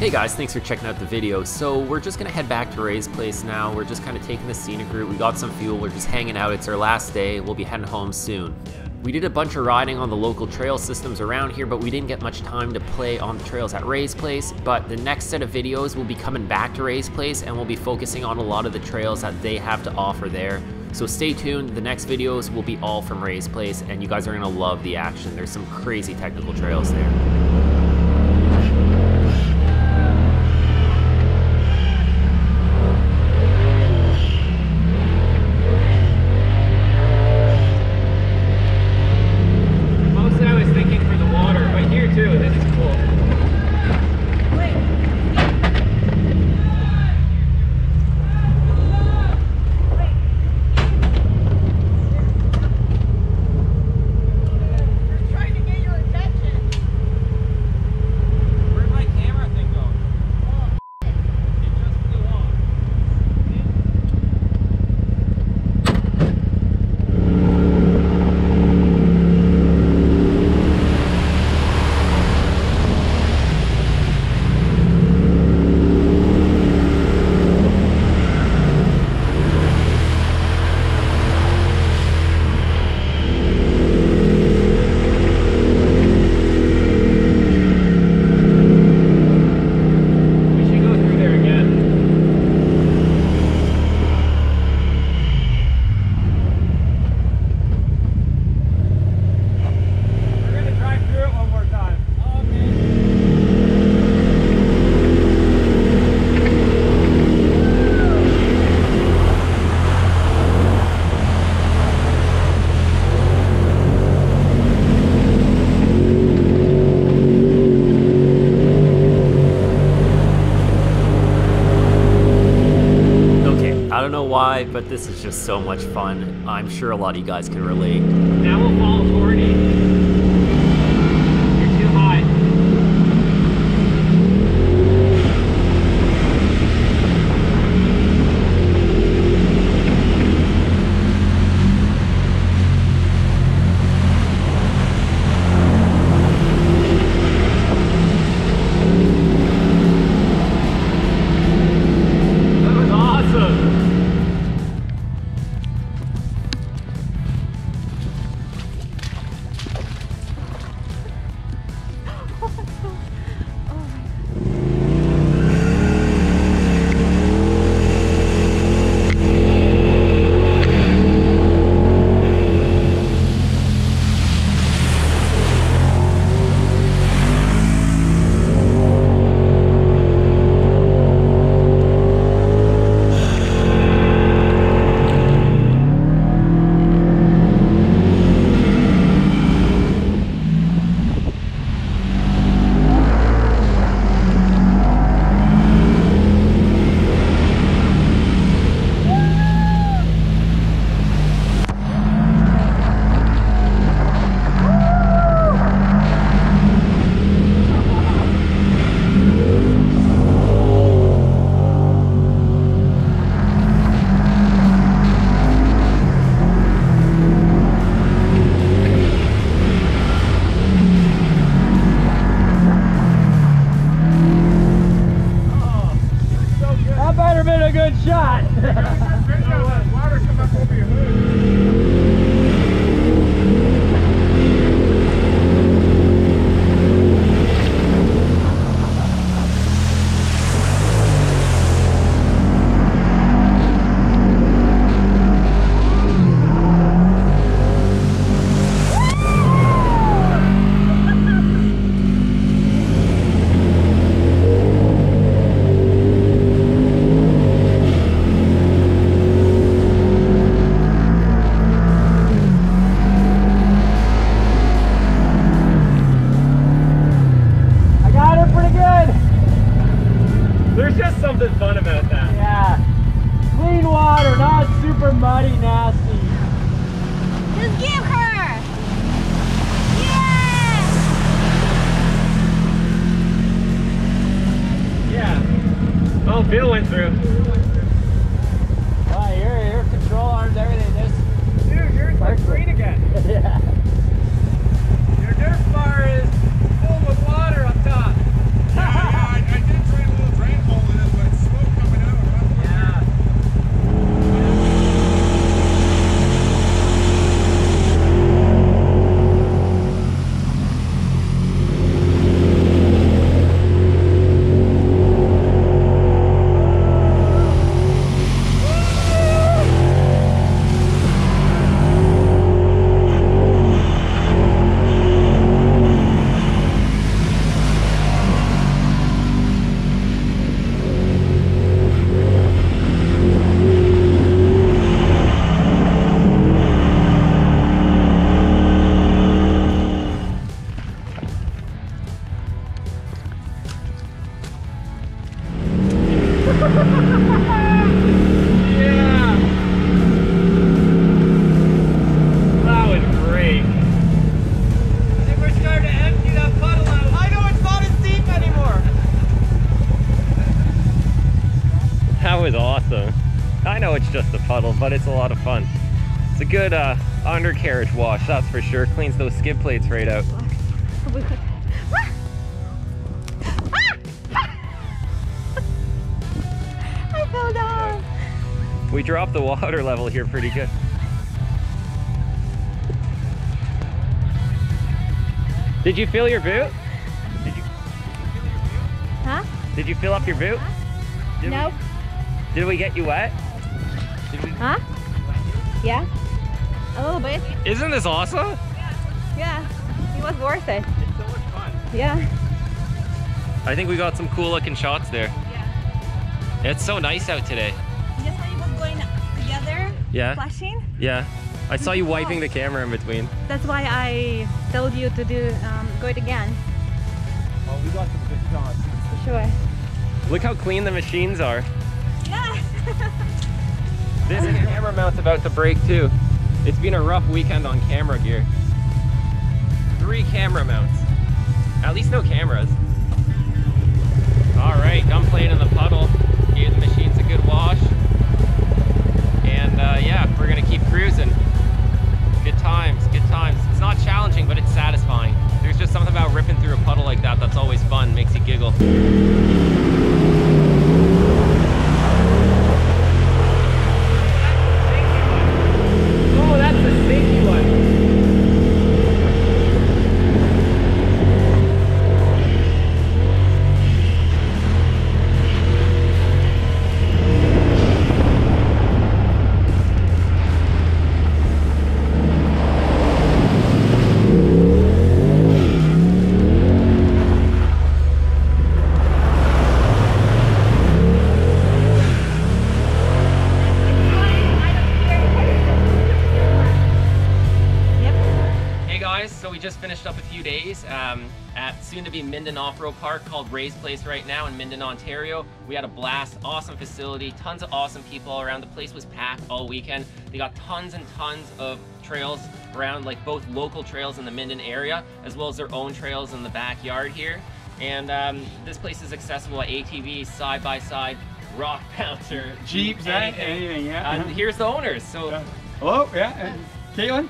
Hey guys, thanks for checking out the video. So we're just gonna head back to Ray's place now. We're just kind of taking the scenic route. We got some fuel, we're just hanging out. It's our last day. We'll be heading home soon. We did a bunch of riding on the local trail systems around here, but we didn't get much time to play on the trails at Ray's place. But the next set of videos will be coming back to Ray's place, and we'll be focusing on a lot of the trails that they have to offer there. So stay tuned, the next videos will be all from Ray's place, and you guys are gonna love the action. There's some crazy technical trails there. Why, but this is just so much fun. I'm sure a lot of you guys can relate. Now we'll follow Cordy. You're too high. Muddy nasty. Just give her. Yeah. Yeah. Oh, Bill went through. Oh, your control arms, everything. Dude, yours looks green again. Yeah. Your dirt bar is filled with water up top. Yeah, I did try much just a puddle, but it's a lot of fun. It's a good undercarriage wash, that's for sure. Cleans those skid plates right out. I fell down. We dropped the water level here pretty good. Did you fill your boot? Huh? Did you fill up your boot? Nope. Did we get you wet? Huh? Yeah. A little bit. Isn't this awesome? Yeah. It was worth it. It's so much fun. Yeah. I think we got some cool looking shots there. Yeah. It's so nice out today. Just when you was going together, Yeah. flashing. Yeah. I saw you wiping the camera in between. That's why I told you to do go it again. Oh, we got some good shots. For sure. Look how clean the machines are. Yeah. This camera mount's about to break too. It's been a rough weekend on camera gear. 3 camera mounts. At least no cameras. All right, done playing in the puddle. Gave the machines a good wash. And yeah, we're gonna keep cruising. Good times, good times. It's not challenging, but it's satisfying. There's just something about ripping through a puddle like that that's always fun, makes you giggle. Oh, that's the stinky one. So we just finished up a few days at soon-to-be Minden Off-Road Park called Ray's Place right now in Minden, Ontario. We had a blast, awesome facility, tons of awesome people all around. The place was packed all weekend. They got tons and tons of trails around, like both local trails in the Minden area, as well as their own trails in the backyard here. And this place is accessible at ATVs, side-by-side, rock bouncer, Jeeps, anything, yeah. And here's the owners. So, hello, yeah, Caitlin?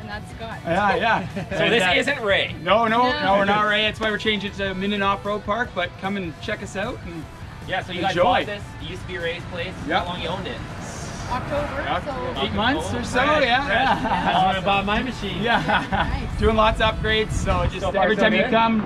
And that's Scott. Yeah. So this isn't Ray. No, we're not Ray. That's why we're changing it to Minden Off-Road Park, but come and check us out. And yeah, so you guys enjoy. bought this. It used to be Ray's place. Yeah. How long you owned it? October, so 8 months or so, Fresh, yeah. I want to buy my machine. Yeah. Nice. Doing lots of upgrades, so just So far, every so time you good? come,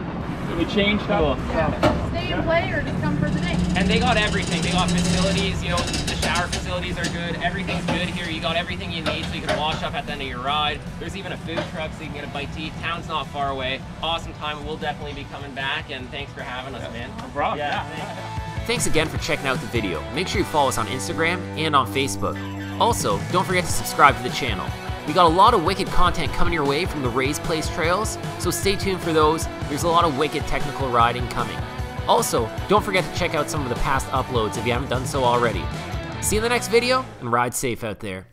we change stuff. yeah. Stay and play or just come for the day. And they got everything. They got facilities, you know, the shower facilities are good. Everything's good here. You got everything you need so you can wash up at the end of your ride. There's even a food truck so you can get a bite to eat. Town's not far away. Awesome time. We'll definitely be coming back, and thanks for having us, man. No problem. Yeah. Thanks again for checking out the video. Make sure you follow us on Instagram and on Facebook. Also, don't forget to subscribe to the channel. We got a lot of wicked content coming your way from the Ray's Place trails, so stay tuned for those. There's a lot of wicked technical riding coming. Also, don't forget to check out some of the past uploads if you haven't done so already. See you in the next video, and ride safe out there.